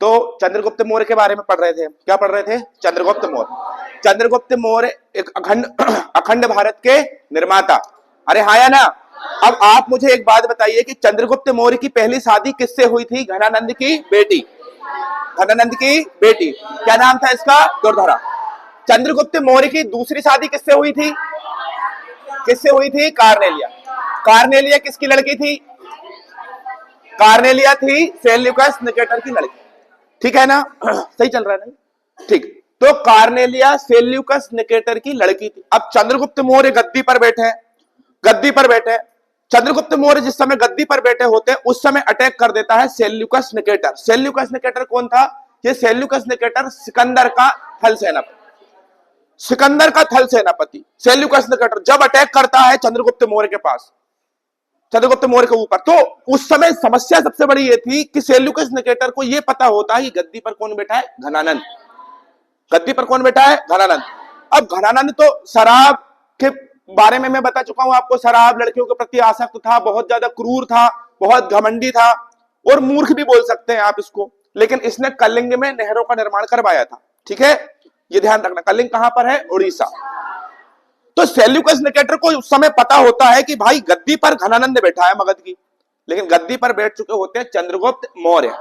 तो चंद्रगुप्त मौर्य के बारे में पढ़ रहे थे। क्या पढ़ रहे थे? चंद्रगुप्त मौर्य। चंद्रगुप्त मौर्य एक अखंड भारत के निर्माता। अरे हाँ या ना? अब आप मुझे एक बात बताइए कि चंद्रगुप्त मौर्य की पहली शादी किससे हुई थी? घनानंद की बेटी, घनानंद की बेटी। क्या नाम था इसका? दुर्धरा। चंद्रगुप्त मौर्य की दूसरी शादी किससे हुई थी? किससे हुई थी? कार्नेलिया। कार्नेलिया किसकी लड़की थी? कार्नेलिया थी सेल्यूकस निकेटर की लड़की। ठीक है ना? सही चल रहा है ना? ठीक। तो कार्नेलिया सेल्यूकस निकेटर की लड़की थी। अब चंद्रगुप्त मौर्य गद्दी पर बैठे हैं, गद्दी पर बैठे। चंद्रगुप्त मौर्य जिस समय गद्दी पर बैठे होते हैं उस समय अटैक कर देता है सेल्यूकस निकेटर। सेल्यूकस निकेटर कौन था? ये सेल्यूकस निकेटर सिकंदर का थल सेनापति, सिकंदर का थल सेनापति सेल्यूकस निकेटर जब अटैक करता है चंद्रगुप्त मौर्य के पास, चंद्रगुप्त मौर्य के ऊपर, तो उस समय समस्या सबसे बड़ी ये थी कि सेल्यूकस निकेटर को यह पता होता है कि गद्दी पर कौन बैठा है? घनानंद। गद्दी पर कौन बैठा है? घनानंद। अब घनानंद तो शराब के बारे में मैं बता चुका हूं आपको, शराब लड़कियों के प्रति आसक्त था, बहुत ज्यादा क्रूर था, बहुत घमंडी था और मूर्ख भी बोल सकते हैं आप इसको। लेकिन इसने कलिंग में नहरों का निर्माण करवाया था। ठीक है, ये ध्यान रखना। कलिंग कहां पर है? उड़ीसा। तो सेल्यूकस निकेटर को उस समय पता होता है कि भाई गद्दी पर घनानंद बैठा है मगध की, लेकिन गद्दी पर बैठ चुके होते हैं चंद्रगुप्त मौर्य।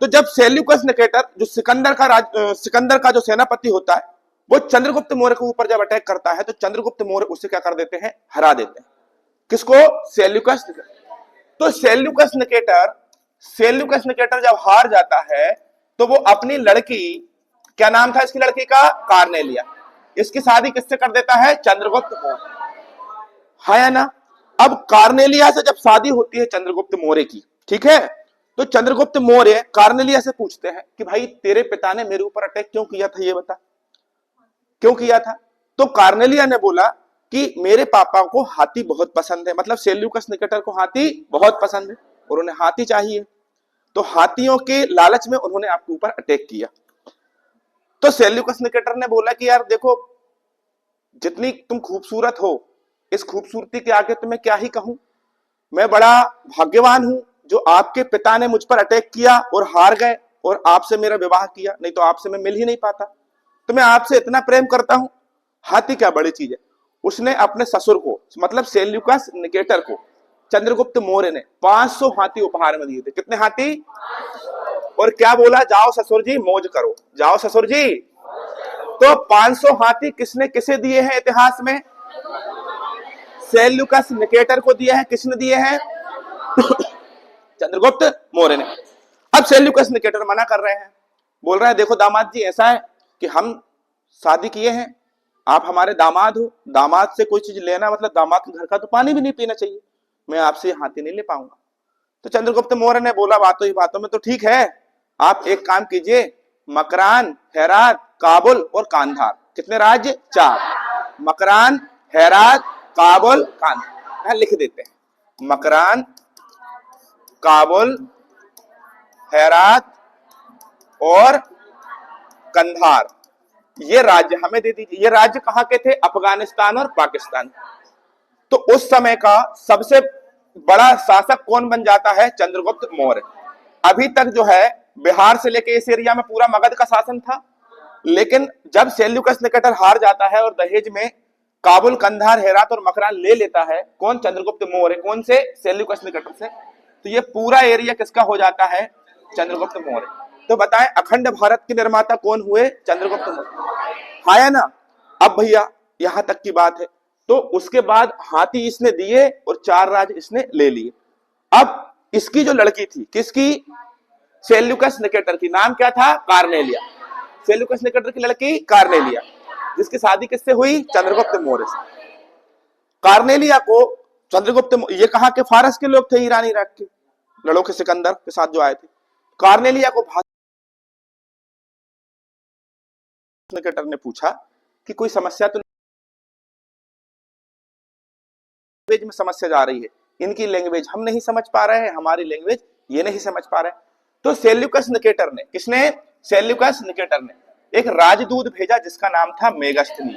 तो जब सेल्यूकस निकेटर जो सिकंदर का जो सेनापति होता है वो चंद्रगुप्त मौर्य के ऊपर जब अटैक करता है तो चंद्रगुप्त मौर्य उसे क्या कर देते हैं? हरा देते हैं। किसको? Seleucus Nicator. तो सेल्यूकस निकेटर जब हार जाता है तो वो अपनी लड़की, क्या नाम था इसकी लड़की का? कार्नेलिया, इसकी शादी किससे कर देता है? चंद्रगुप्त मौर्य। है या ना? अब कार्नेलिया से जब शादी होती है चंद्रगुप्त मौर्य की, ठीक है, तो चंद्रगुप्त मौर्य कार्नेलिया से पूछते हैं कि भाई तेरे पिता ने मेरे ऊपर अटैक क्यों किया था, ये बता, क्यों किया था? तो कार्नेलिया ने बोला कि मेरे पापा को हाथी बहुत पसंद है, मतलब सेल्यूकस निकेटर को हाथी बहुत पसंद है और उन्हें हाथी चाहिए, तो हाथियों के लालच में उन्होंने आपके ऊपर अटैक किया। तो सेल्यूकस निकेटर ने बोला कि यार देखो, जितनी तुम खूबसूरत हो, इस खूबसूरती के आगे तुम्हें क्या ही कहूं, मैं बड़ा भाग्यवान हूं जो आपके पिता ने मुझ पर अटैक किया और हार गए और आपसे मेरा विवाह किया, नहीं तो आपसे मैं मिल ही नहीं पाता। तो मैं आपसे इतना प्रेम करता हूं, हाथी क्या बड़ी चीज है। उसने अपने ससुर को, मतलब सेल्यूकस निकेटर को, चंद्रगुप्त मौर्य ने 500 हाथी उपहार में दिए थे। कितने हाथी? और क्या बोला? जाओ ससुर जी मौज करो, जाओ ससुर जी। तो 500 हाथी किसने किसे दिए हैं इतिहास में? सेल्यूकस निकेटर को दिया है। किसने दिए हैं? चंद्रगुप्त मौर्य ने। अब सेल्यूकस निकेटर मना कर रहे हैं, बोल रहे हैं देखो दामाद जी, ऐसा है कि हम शादी किए हैं, आप हमारे दामाद हो, दामाद से कोई चीज लेना मतलब दामाद के घर का तो पानी भी नहीं पीना चाहिए, मैं आपसे हाथी नहीं ले पाऊंगा। तो चंद्रगुप्त मौर्य ने बोला बातों ही बातों में तो ठीक है, आप एक काम कीजिए, मकरान, हेरात, काबुल और कांधार, कितने राज्य? 4। मकरान, हेरात, काबुल, कांधार लिख देते हैं। मकरान, काबुल, हेरात और कंधार, ये राज्य हमें दे दीजिए। ये राज्य कहां के थे? अफगानिस्तान और पाकिस्तान। तो उस समय का सबसे बड़ा शासक कौन बन जाता है? चंद्रगुप्त मौर्य। अभी तक जो है बिहार से लेके इस एरिया में पूरा मगध का शासन था, लेकिन जब सेल्यूकस निकेटर हार जाता है और दहेज में काबुल, कंधार, हेरात और मकरान ले लेता है, कौन? चंद्रगुप्त मौर्य। कौन से? सेल्यूकस निकेटर से। तो ये पूरा एरिया किसका हो जाता है? चंद्रगुप्त मौर्य। तो बताएं अखंड भारत के निर्माता कौन हुए? चंद्रगुप्त मौर्य। हाँ या ना? अब भैया यहां तक की बात है। तो उसके बाद हाथी इसने दिए और 4 राज्य इसने ले लिए। अब इसकी जो लड़की थी, किसकी? सेल्यूकस निकेटर की। नाम क्या था? कार्नेलिया। सेल्यूकस निकेटर की लड़की कार्नेलिया, जिसकी शादी किससे हुई? चंद्रगुप्त मौर्य से। कार्नेलिया को चंद्रगुप्त, ये कहां के? फारस के लोग थे, ईरान इराक के, लड़ों के सिकंदर के साथ जो आए थे। कार्नेलिया को निकेटर ने पूछा कि कोई समस्या तो लैंग्वेज में समस्या जा रही है, इनकी लैंग्वेज हम नहीं समझ पा रहे हैं, हमारी लैंग्वेज ये नहीं समझ पा रहे। तो सेल्यूकस निकेटर ने, किसने? सेल्यूकस निकेटर ने एक राजदूत भेजा जिसका नाम था मेगास्थनी।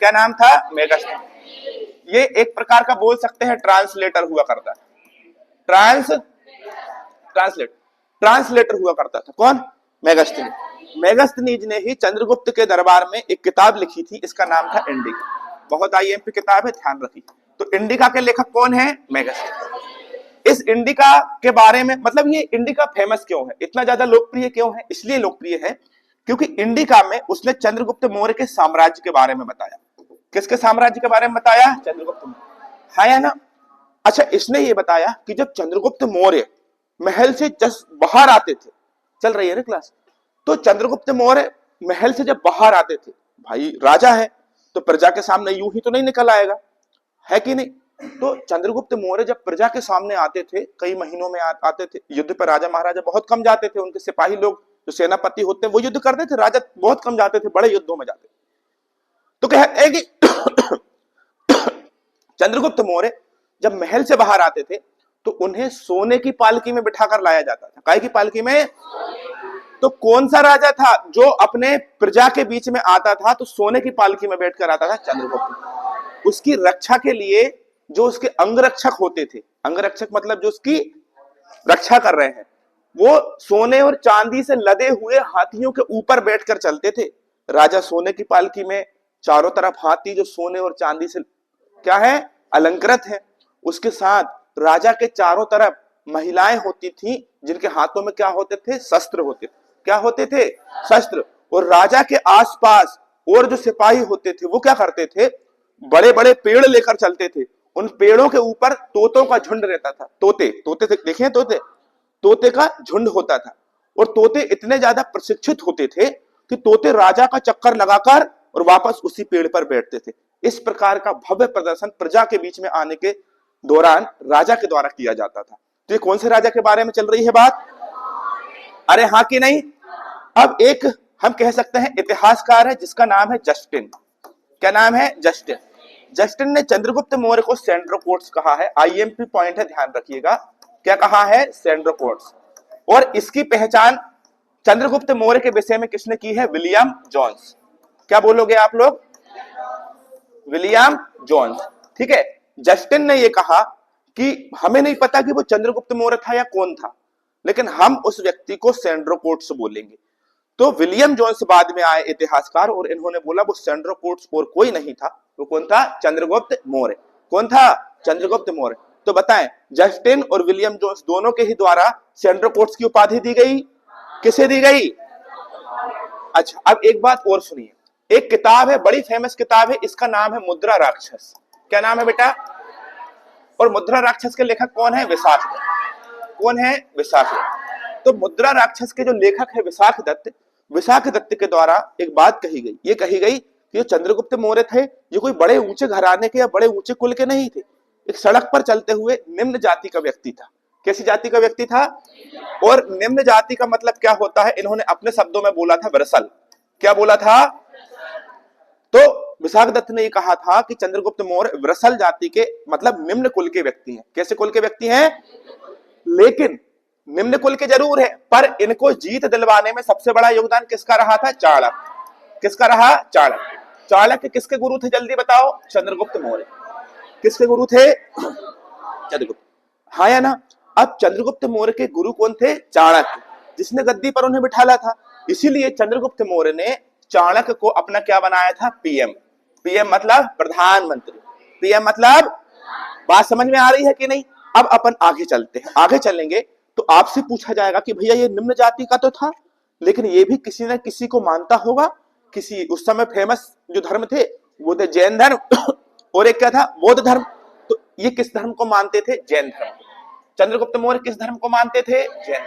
क्या नाम था? मेगास्थनी। ये एक प्रकार का बोल सकते हैं ट्रांसलेटर हुआ करता है। ट्रांसलेटर हुआ करता था। कौन? मेगास्थनीज। मेगास्थनीज ने ही चंद्रगुप्त के दरबार में एक किताब लिखी थी, इसका नाम था इंडिका। बहुत आईएमपी किताब है, ध्यान रखिए। तो इंडिका के लेखक कौन है? मेगास्थनीज। इस इंडिका के बारे में, मतलब ये इंडिका फेमस क्यों है, इतना ज्यादा लोकप्रिय क्यों है? इसलिए लोकप्रिय है क्योंकि इंडिका में उसने चंद्रगुप्त मौर्य के साम्राज्य के बारे में बताया। किसके साम्राज्य के बारे में बताया? चंद्रगुप्त मौर्य, हाँ या ना? अच्छा, इसने ये बताया कि जब चंद्रगुप्त मौर्य महल से जस्ट बाहर आते थे, चल रही है ना क्लास, तो चंद्रगुप्त मौर्य महल से जब बाहर आते थे, भाई राजा है तो प्रजा के सामने यूं ही तो नहीं निकल आएगा, है कि नहीं? तो चंद्रगुप्त मौर्य जब प्रजा के सामने आते थे, कई महीनों में आते थे। युद्ध पर राजा महाराजा बहुत कम जाते थे, उनके सिपाही लोग जो सेनापति होते हैं वो युद्ध करते थे, राजा बहुत कम जाते थे, बड़े युद्धों में जाते थे। तो कहते हैं कि चंद्रगुप्त मौर्य जब महल से बाहर आते थे तो उन्हें सोने की पालकी में बिठाकर लाया जाता था। काय की पालकी में? तो कौन सा राजा था जो अपने प्रजा के बीच में आता था तो सोने की पालकी में बैठकर आता था? चंद्रगुप्त। उसकी रक्षा के लिए जो उसके अंगरक्षक होते थे, अंगरक्षक मतलब जो उसकी रक्षा कर रहे हैं, वो सोने और चांदी से लदे हुए हाथियों के ऊपर बैठकर चलते थे। राजा सोने की पालकी में, चारों तरफ हाथी जो सोने और चांदी से क्या है? अलंकृत है। उसके साथ राजा के चारों तरफ महिलाएं होती थी जिनके हाथों में क्या होते थे? शस्त्र होते थे। क्या होते थे? शस्त्र। और राजा के आसपास और जो सिपाही होते थे वो क्या करते थे? बड़े बड़े पेड़ लेकर चलते थे। उन पेड़ों के ऊपर तोतों का झुंड रहता था। तोते देखे? तोते का झुंड होता था। और तोते इतने ज्यादा प्रशिक्षित होते थे कि तोते राजा का चक्कर लगाकर और वापस उसी पेड़ पर बैठते थे। इस प्रकार का भव्य प्रदर्शन प्रजा के बीच में आने के दौरान राजा के द्वारा किया जाता था। तो ये कौन से राजा के बारे में चल रही है बात? अरे हाँ कि नहीं? अब एक हम कह सकते हैं इतिहासकार है जिसका नाम है जस्टिन। क्या नाम है? जस्टिन। जस्टिन ने चंद्रगुप्त मौर्य को सेंड्रोकोट्स कहा है। आईएमपी पॉइंट है, ध्यान रखिएगा। क्या कहा है? सेंड्रोकोट्स। और इसकी पहचान चंद्रगुप्त मौर्य के विषय में किसने की है? William Jones. क्या बोलोगे आप लोग? विलियम जोन्स, ठीक है। जस्टिन ने यह कहा कि हमें नहीं पता कि वो चंद्रगुप्त मौर्य था या कौन था, लेकिन हम उस व्यक्ति को सेंड्रोकोट्स बोलेंगे। तो विलियम जोन्स बाद में आए इतिहासकार और इन्होंने बोला वो सेंड्रोकोट्स और कोई नहीं था। वो कौन था? चंद्रगुप्त मौर्य। कौन था? चंद्रगुप्त मौर्य। तो बताएं, जस्टिन और विलियम जोन्स दोनों के ही द्वारा सेंड्रोकोट्स की उपाधि दी गई। किसे दी गई? अच्छा, अब एक बात और सुनिए। एक किताब है, बड़ी फेमस किताब है, इसका नाम है मुद्रा राक्षस। क्या नाम है बेटा? और मुद्रा राक्षस के लेखक कौन है? विशाख दत्त। कौन है? विशाख दत्त। तो मुद्रा राक्षस के जो लेखक है विशाख दत्त, विशाख दत्त के द्वारा एक बात कही गई। ये कही गई कि जो चंद्रगुप्त मौर्य थे ये कोई बड़े ऊंचे घराने के या बड़े ऊंचे कुल के नहीं थे। एक सड़क पर चलते हुए निम्न जाति का व्यक्ति था। कैसी जाति का व्यक्ति था? और निम्न जाति का मतलब क्या होता है? इन्होंने अपने शब्दों में बोला था वृषल। क्या बोला था? तो विशाख दत्त ने यह कहा था कि चंद्रगुप्त मौर्य वृषल जाति के मतलब निम्न कुल के व्यक्ति हैं। कैसे कुल के व्यक्ति हैं? लेकिन निम्न कुल के जरूर है, पर इनको जीत दिलवाने में सबसे बड़ा योगदान किसका रहा था? चाणक्य। किसका रहा? चाणक्य। चाणक्य किसके गुरु थे? जल्दी बताओ। चंद्रगुप्त मौर्य। किसके गुरु थे? चंद्रगुप्त। हाँ या ना? अब चंद्रगुप्त मौर्य के गुरु कौन थे? चाणक्य, जिसने गद्दी पर उन्हें बिठाला था। इसीलिए चंद्रगुप्त मौर्य ने चाणक्य को अपना क्या बनाया था? पीएम। पीएम मतलब प्रधानमंत्री। पीएम मतलब, बात समझ में आ रही है कि नहीं? अब अपन आगे चलते हैं। आगे चलेंगे तो आपसे पूछा जाएगा कि भैया ये निम्न जाति का तो था, लेकिन ये भी किसी न किसी को मानता होगा। किसी उस समय फेमस जो धर्म थे वो थे जैन धर्म और एक क्या था? बौद्ध धर्म। तो ये किस धर्म को मानते थे? जैन धर्म। चंद्रगुप्त मौर्य किस धर्म को मानते थे? जैन।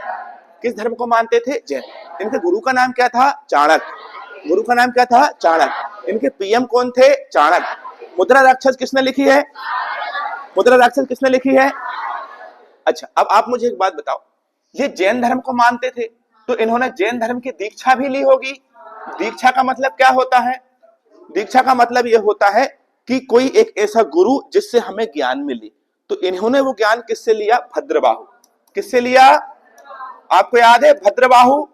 किस धर्म को मानते थे? जैन। इनके गुरु का नाम क्या था? चाणक्य। गुरु का नाम क्या था? चाणक्य। इनके पीएम कौन थे? चाणक्य। मुद्रा राक्षस किसने लिखी है? मुद्रा राक्षस किसने लिखी है? अच्छा, अब आप मुझे एक बात बताओ, ये जैन धर्म को मानते थे तो इन्होंने जैन धर्म की दीक्षा भी ली होगी। दीक्षा का मतलब क्या होता है? दीक्षा का मतलब यह होता है कि कोई एक ऐसा गुरु जिससे हमें ज्ञान मिले। तो इन्होंने वो ज्ञान किससे लिया? भद्रबाहु। किससे लिया? आपको याद है भद्रबाहु?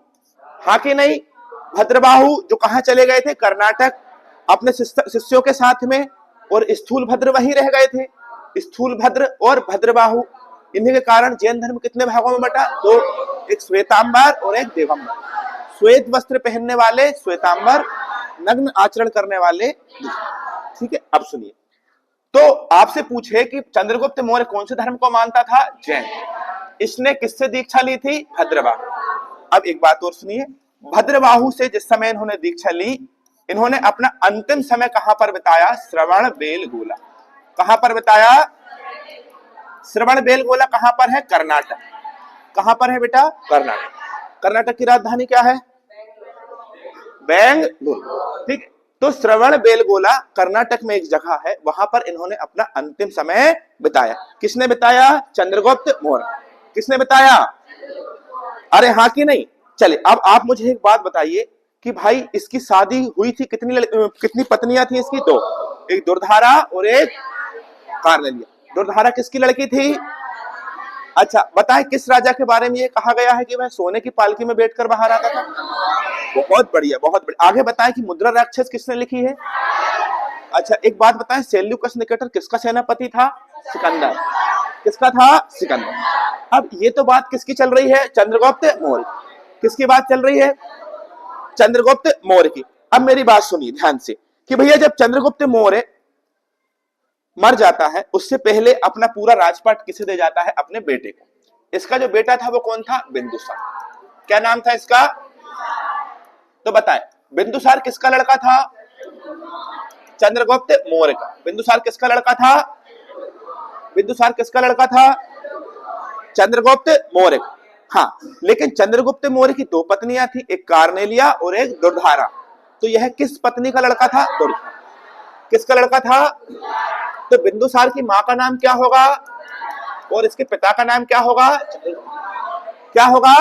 हाँ कि नहीं? भद्रबाहु जो कहां चले गए थे? कर्नाटक, अपने शिष्यों के साथ में। और स्थूलभद्र वहीं रह गए थे। स्थूलभद्र और भद्रबाहु, इन्हीं के कारण जैन धर्म कितने भागों में बटा? दो, एक श्वेतांबर और एक देवंबर। श्वेत वस्त्र पहनने वाले श्वेतांबर, नग्न आचरण करने वाले। ठीक है, अब सुनिए, तो आपसे पूछे कि चंद्रगुप्त मौर्य कौन से धर्म को मानता था? जैन। इसने किससे दीक्षा ली थी? भद्रबाहु। अब एक बात और सुनिए, भद्रबाहु से जिस समय इन्होंने दीक्षा ली, इन्होंने अपना अंतिम समय कहां पर बिताया? श्रवणबेलगोला। कहां पर बिताया? श्रवणबेलगोला कहां पर है? कर्नाटक। कहां पर है बेटा? कर्नाटक। कर्नाटक की राजधानी क्या है? बेंगलुरु। ठीक है, तो श्रवणबेलगोला कर्नाटक में एक जगह है, वहां पर इन्होंने अपना अंतिम समय बिताया। किसने बिताया? चंद्रगुप्त मौर्य। किसने बिताया? अरे हाँ कि नहीं? चलिए, अब आप मुझे एक बात बताइए कि भाई इसकी शादी हुई थी, कितनी पत्नियां थी इसकी? दो, एक दुर्धारा और एक कार्नेलिया। दुर्धारा किसकी लड़की थी? अच्छा बताएं, किस राजा के बारे में ये कहा गया है कि वह सोने की पालकी में बैठकर बाहर आता था? बहुत बढ़िया, बहुत बढ़िया। आगे बताएं कि मुद्रा राक्षस किसने लिखी है? अच्छा एक बात बताएं, सेल्यूकस निकेटर किसका सेनापति था? सिकंदर। किसका था? सिकंदर। अब ये तो बात किसकी चल रही है? चंद्रगुप्त मौर्य। किसकी बात चल रही है? चंद्रगुप्त मौर्य की। अब मेरी बात सुनिए ध्यान से कि भैया जब चंद्रगुप्त मौर्य मर जाता है, उससे पहले अपना पूरा राजपाट किसे दे जाता है? अपने बेटे को। इसका जो बेटा था वो कौन था? बिंदुसार। क्या नाम था इसका? तो बताएं, बिंदुसार किसका लड़का था? चंद्रगुप्त मौर्य का। बिंदुसार किसका लड़का था? बिंदुसार किसका लड़का था? चंद्रगुप्त मौर्य। हाँ, लेकिन चंद्रगुप्त मौर्य की दो पत्नियां थी, एक कार्नेलिया और एक दुर्धारा। तो यह किस पत्नी का लड़का था? दुर्धारा। किसका लड़का था? तो बिंदुसार की मां का नाम क्या होगा और इसके पिता का नाम क्या होगा? क्या होगा?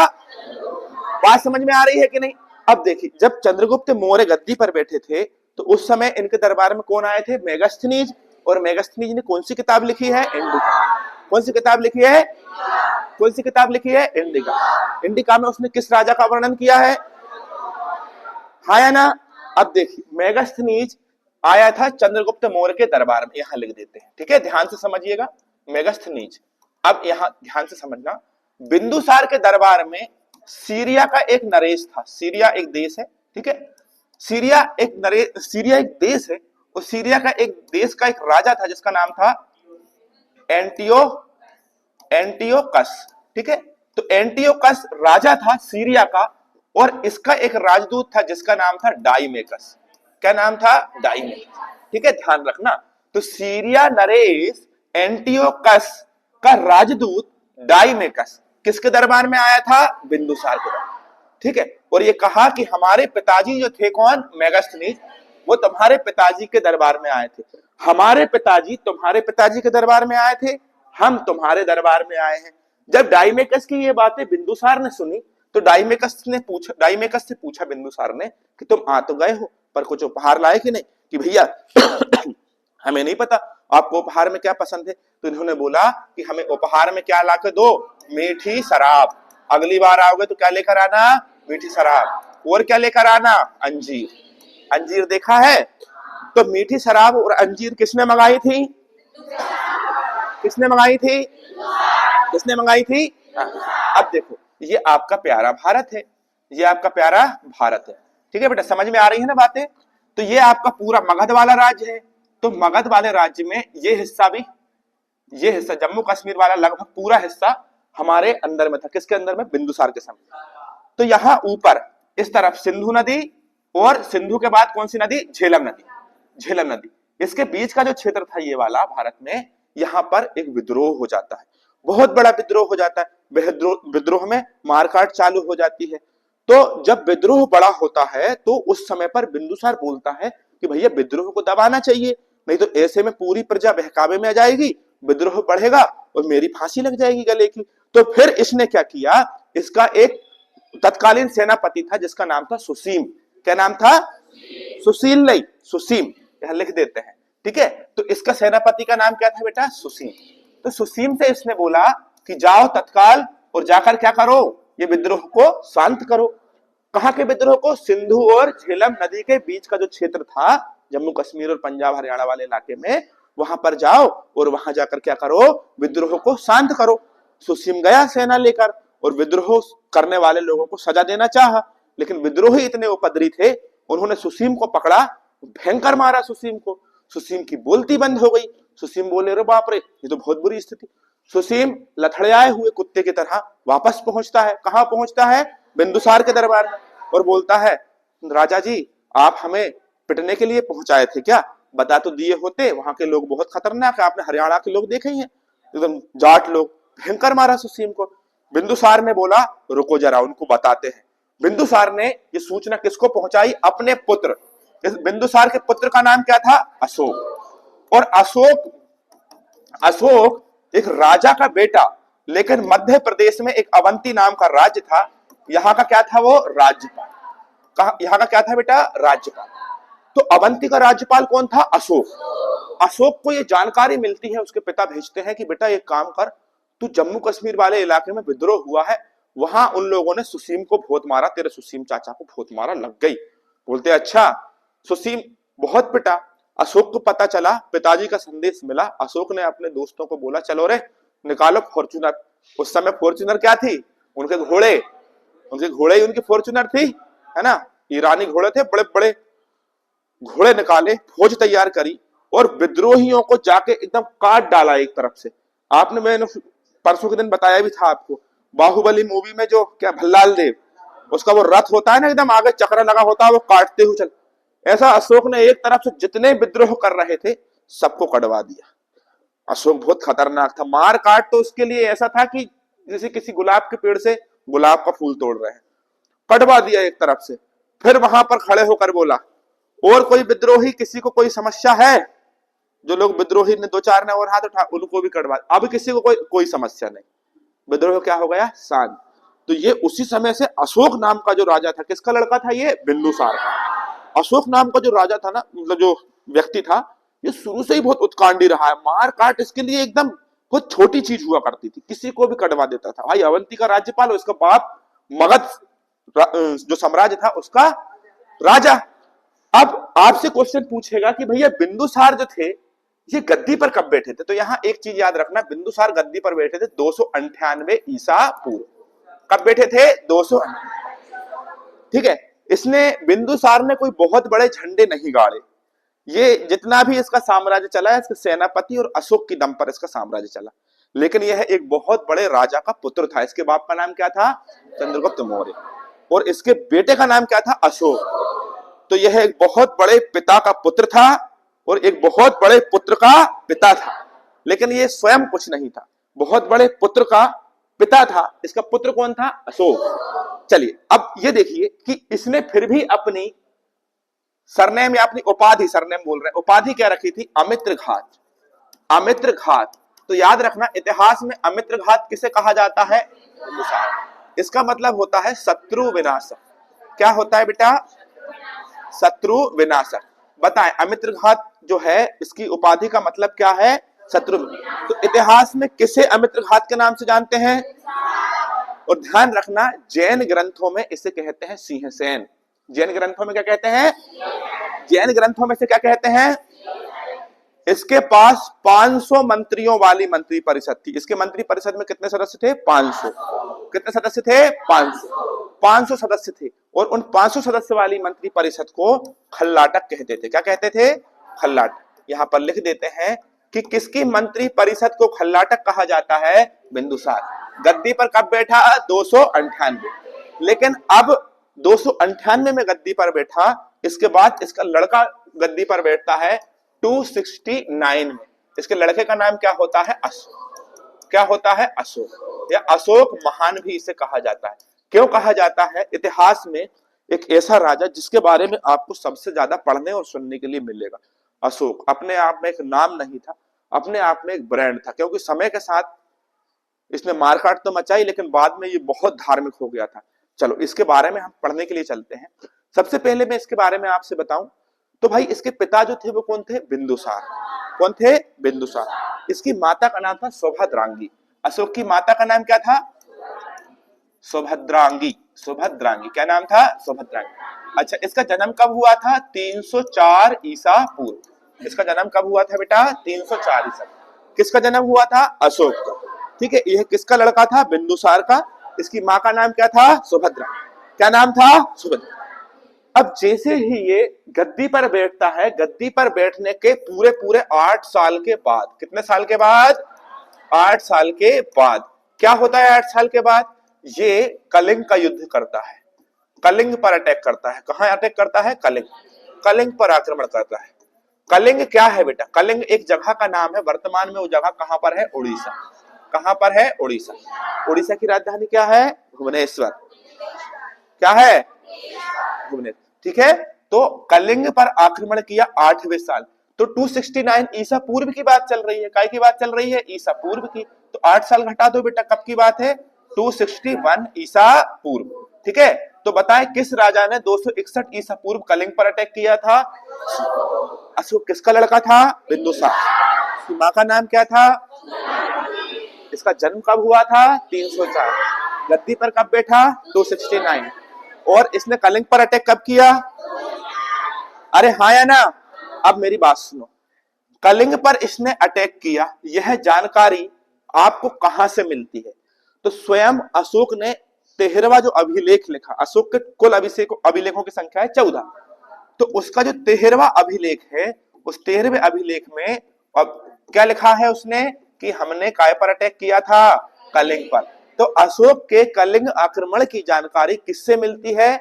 बात समझ में आ रही है कि नहीं? अब देखिए, जब चंद्रगुप्त मौर्य गद्दी पर बैठे थे तो उस समय इनके दरबार में कौन आए थे? मेगास्थनीज। और मेगास्थनीज ने कौन सी किताब लिखी है? इंडिका। कौन सी किताब लिखी है? कौन सी किताब लिखी है? इंडिका। इंडिका में उसने किस राजा का वर्णन किया है? हाँ या ना? अब देखिए, मेगास्थनीज आया था चंद्रगुप्त मौर्य के दरबार में, यहां लिख देते हैं। ठीक है, ध्यान से समझिएगा, मेगास्थनीज। अब यहां ध्यान से समझना, बिंदुसार के दरबार में सीरिया का एक नरेश था। सीरिया एक देश है, ठीक है, सीरिया एक देश है, और सीरिया का एक देश का एक राजा था जिसका नाम था एंटियोकस। ठीक है, तो एंटियोकस राजा था सीरिया का, और इसका एक राजदूत था जिसका नाम था डाइमेकस। क्या नाम था? डाइमेकस। ठीक है, ध्यान रखना। तो सीरिया नरेश एंटियोकस का राजदूत डाइमेकस किसके दरबार में आया था? बिंदुसार के दरबार। ठीक है, और ये कहा कि हमारे पिताजी जो थे, कौन? मेगास्थनीज, वो तुम्हारे पिताजी के दरबार में आए थे। हमारे पिताजी तुम्हारे पिताजी के दरबार में आए थे, हम तुम्हारे दरबार में आए हैं। जब डाइमेकस की ये बातें बिंदुसार ने सुनी तो डाइमेकस से पूछा बिंदुसार ने कि तुम आ तो गए हो, पर कुछ उपहार लाए कि नहीं? कि भैया हमें नहीं पता आपको उपहार में क्या पसंद है। तो इन्होंने बोला कि हमें उपहार में क्या लाकर दो? मीठी शराब। अगली बार आओगे तो क्या लेकर आना? मीठी शराब। और क्या लेकर आना? अंजीर। अंजीर देखा है? तो मीठी शराब और अंजीर किसने मंगाई थी? किसने मंगाई थी? किसने मंगाई थी? अब देखो, ये आपका प्यारा भारत है, ये आपका प्यारा भारत है। ठीक है बेटा, समझ में आ रही है ना बातें? तो ये आपका पूरा मगध वाला राज्य है। तो मगध वाले राज्य में ये हिस्सा जम्मू कश्मीर वाला लगभग पूरा हिस्सा हमारे अंदर में था। किसके अंदर में? बिंदुसार के समय। तो यहां ऊपर इस तरफ सिंधु नदी, और सिंधु के बाद कौन सी नदी? झेलम नदी। झेलम नदी, इसके बीच का जो क्षेत्र था ये वाला भारत में, यहां पर एक विद्रोह हो जाता है, बहुत बड़ा विद्रोह हो जाता है। विद्रोह में मारकाट चालू हो जाती है। तो जब विद्रोह बड़ा होता है तो उस समय पर बिंदुसार बोलता है कि भैया विद्रोह को दबाना चाहिए, नहीं तो ऐसे में पूरी प्रजा बहकावे में आ जाएगी, विद्रोह बढ़ेगा और मेरी फांसी लग जाएगी गले की। तो फिर इसने क्या किया? इसका एक तत्कालीन सेनापति था जिसका नाम था सुसीम। क्या नाम था? सुशील नहीं, सुसीम, यहां लिख देते हैं। ठीक है, तो इसका सेनापति का नाम क्या था बेटा? सुसीम। तो सुसीम से इसने बोला कि जाओ तत्काल और जाकर क्या करो? ये विद्रोह को शांत करो। कहां के विद्रोह को? सिंधु और झेलम नदी के बीच का जो क्षेत्र था, जम्मू कश्मीर और पंजाब हरियाणा वाले इलाके में, वहां पर जाओ और वहां जाकर क्या करो? विद्रोह को शांत करो। सुसीम गया सेना लेकर और विद्रोह करने वाले लोगों को सजा देना चाहा, लेकिन विद्रोही इतने उपद्रवी थे, उन्होंने सुसीम को पकड़ा, भयंकर मारा सुसीम को। सुसीम की बोलती बंद हो गई। सुसीम बोले, अरे बाप रे, ये तो बहुत बुरी स्थिति। सुसीम लथड़ियाए हुए कुत्ते की तरह वापस पहुंचता है। कहां पहुंचता है? बिंदुसार के दरबार में, और बोलता है, राजा जी, आप हमें पिटने के लिए पहुंचाए थे क्या? बता तो दिए होते, वहां के लोग बहुत खतरनाक है, आपने हरियाणा के लोग देखे ही हैं, एकदम जाट लोग। भयंकर मारा सुसीम को। बिंदुसार ने बोला, रुको जरा, उनको बताते हैं। बिंदुसार ने ये सूचना किसको पहुंचाई? अपने पुत्र। बिंदुसार के पुत्र का नाम क्या था? अशोक। और अशोक एक राजा का बेटा, लेकिन मध्य प्रदेश में एक अवंती नाम का राज्य था, यहाँ का क्या था? वो राज्यपाल। यहाँ का क्या था बेटा? राज्यपाल। तो अवंती का राज्यपाल कौन था? अशोक। अशोक को ये जानकारी मिलती है, उसके पिता भेजते हैं कि बेटा एक काम कर, तू जम्मू कश्मीर वाले इलाके में विद्रोह हुआ है, वहां उन लोगों ने सुसीम को बहुत मारा, तेरे सुसीम चाचा को बहुत मारा, लग गई। बोलते अच्छा। सुसीम बहुत पिटा। अशोक को पता चला, पिताजी का संदेश मिला। अशोक ने अपने दोस्तों को बोला, चलो रे निकालो फॉर्च्यूनर। उस समय फॉर्च्यूनर क्या थी? उनके घोड़े ही उनकी फॉर्च्यूनर थी, है ना। ईरानी घोड़े थे, बड़े बड़े घोड़े निकाले, फौज तैयार करी और विद्रोहियों को जाके एकदम काट डाला एक तरफ से। मैंने परसों के दिन बताया भी था आपको, बाहुबली मूवी में जो क्या भल्लाल देव, उसका वो रथ होता है ना, एकदम आगे चक्र लगा होता है, वो काटते हुए चल, ऐसा अशोक ने एक तरफ से जितने विद्रोह कर रहे थे सबको कटवा दिया। अशोक बहुत खतरनाक था। मार काट तो उसके लिए ऐसा था कि जैसे किसी गुलाब के पेड़ से गुलाब का फूल तोड़ रहे हैं। कटवा दिया एक तरफ से। फिर वहां पर खड़े होकर बोला, और कोई विद्रोही, किसी को कोई समस्या है? जो लोग विद्रोही ने दो चार ने और हाथ उठा, उनको भी कटवा। अब किसी को कोई समस्या नहीं, विद्रोह क्या हो गया? शांत। तो ये उसी समय से अशोक नाम का जो राजा था, किसका लड़का था ये? बिंदुसार का। अशोक नाम का जो राजा था ना, मतलब जो व्यक्ति था, ये शुरू से ही बहुत उत्कांडी रहा है। मार काट इसके लिए एकदम बहुत छोटी चीज हुआ करती थी, किसी को भी कटवा देता था। भाई अवंती का राज्यपाल, उसका बाप मगध जो साम्राज्य था उसका राजा। अब आपसे क्वेश्चन पूछेगा कि भैया बिंदुसार जो थे ये गद्दी पर कब बैठे थे? तो यहां एक चीज याद रखना, बिंदुसार गद्दी पर बैठे थे 298 ईसा पूर्व। कब बैठे थे? 298। ठीक है। इसने, बिंदुसार ने कोई बहुत बड़े झंडे नहीं गाड़े। ये जितना भी इसका साम्राज्य चला है, इसके सेनापति और अशोक की दम पर इसका साम्राज्य चला। लेकिन यह एक बहुत बड़े राजा का पुत्र था। इसके बाप का नाम क्या था? चंद्रगुप्त मौर्य। और इसके बेटे का नाम क्या था? अशोक। तो यह एक बहुत बड़े पिता का पुत्र था और एक बहुत बड़े पुत्र का पिता था। लेकिन ये स्वयं कुछ नहीं था, बहुत बड़े पुत्र का पिता था। इसका पुत्र कौन था? अशोक। चलिए अब ये देखिए कि इसने फिर भी अपनी सरनेम या अपनी उपाधि, सरनेम बोल रहे हैं, उपाधि क्या रखी थी? अमित्रघात। अमित्रघात। तो याद रखना, इतिहास में अमित्रघात किसे कहा जाता है? इसका मतलब होता है शत्रु विनाशक। क्या होता है बेटा? शत्रु विनाशक। बताएं, अमित्रघात जो है इसकी उपाधि का मतलब क्या है? शत्रु। तो इतिहास में किसे अमित्रघात के नाम से जानते हैं? और ध्यान रखना, जैन ग्रंथों में इसे कहते हैं सिंहसेन। जैन ग्रंथों में क्या कहते हैं? जैन ग्रंथों में से क्या कहते हैं? इसके पास 500 मंत्रियों वाली मंत्री परिषद थी। इसके मंत्री परिषद में कितने सदस्य थे? 500। कितने सदस्य थे? 500। 500 सदस्य थे। और उन 500 सदस्य वाली मंत्री परिषद को खल्लाटक कहते थे। क्या कहते थे? खल्लाटक। यहां पर लिख देते हैं कि किसकी मंत्री परिषद को खल्लाटक कहा जाता है? बिंदुसार। गद्दी पर कब बैठा? 298। लेकिन अब 298 में गद्दी पर बैठा, इसके बाद इसका लड़का गद्दी पर बैठता है 269 में। इसके लड़के का नाम क्या होता है? अशोक। क्या होता है? अशोक, या अशोक महान भी इसे कहा जाता है। क्यों कहा जाता है? इतिहास में एक ऐसा राजा जिसके बारे में आपको सबसे ज्यादा पढ़ने और सुनने के लिए मिलेगा। अशोक अपने आप में एक नाम नहीं था, अपने आप में एक ब्रांड था, क्योंकि समय के साथ इसने मारकाट तो मचाई, लेकिन बाद में ये बहुत धार्मिक हो गया था। चलो इसके बारे में हम पढ़ने के लिए चलते हैं। सबसे पहले मैं इसके बारे में आपसे बताऊं तो भाई इसके पिता जो थे वो कौन थे? बिंदुसार। कौन थे? बिंदुसार। इसकी माता का नाम था सौभद्रांगी। अशोक की माता का नाम क्या था? सौभद्रांगी। सौभद्रांगी। क्या नाम था? सौभद्रांगी। अच्छा, इसका जन्म कब हुआ था? 304 ईसा पूर्व। इसका जन्म कब हुआ था बेटा? 304 ईसा। किसका जन्म हुआ था? अशोक का। ठीक है। यह किसका लड़का था? बिंदुसार का। इसकी माँ का नाम क्या था? सुभद्रा। क्या नाम था? सुबेदार। अब जैसे ही ये गद्दी पर बैठता है, गद्दी पर बैठने के पूरे पूरे 8 साल के बाद, कितने साल के बाद? 8 साल के बाद क्या होता है? 8 साल के बाद ये कलिंग का युद्ध करता है, कलिंग पर अटैक करता है। कहां अटैक करता है? कलिंग, कलिंग पर आक्रमण करता है। कलिंग क्या है बेटा? कलिंग एक जगह का नाम है, वर्तमान में वो जगह कहां पर है? उड़ीसा। कहां पर है? उड़ीसा। उड़ीसा की राजधानी क्या है? भुवनेश्वर। क्या है? भुवनेश्वर। ठीक है, तो कलिंग पर आक्रमण किया 8वें साल। तो 269 ईसा पूर्व की बात चल रही है। काय की बात चल रही है? ईसा पूर्व की। तो 8 साल घटा दो बेटा, कब की बात है? 261 ईसा पूर्व। ठीक है, तो बताएं किस राजा ने 261 ईसा पूर्व कलिंग पर अटैक किया था? अशोक किसका लड़का था? बिंदुसार। इसकी मां का नाम क्या था? इसका जन्म कब हुआ था? 304। गद्दी पर कब बैठा? 269। और इसने कलिंग पर अटैक कब किया? अरे हाँ या ना? अब मेरी बात सुनो, कलिंग पर इसने अटैक किया, यह जानकारी आपको कहां से मिलती है? तो स्वयं अशोक ने 13वां जो अभिलेख लिखा, अशोक के कुल अभिलेखों की संख्या है 14, तो उसका जो 13वां अभिलेख है, उस 13वें अभिलेख में अब क्या लिखा है उसने? कि हमने काय पर अटैक किया था? कलिंग पर। तो अशोक के कलिंग आक्रमण की जानकारी किससे मिलती है?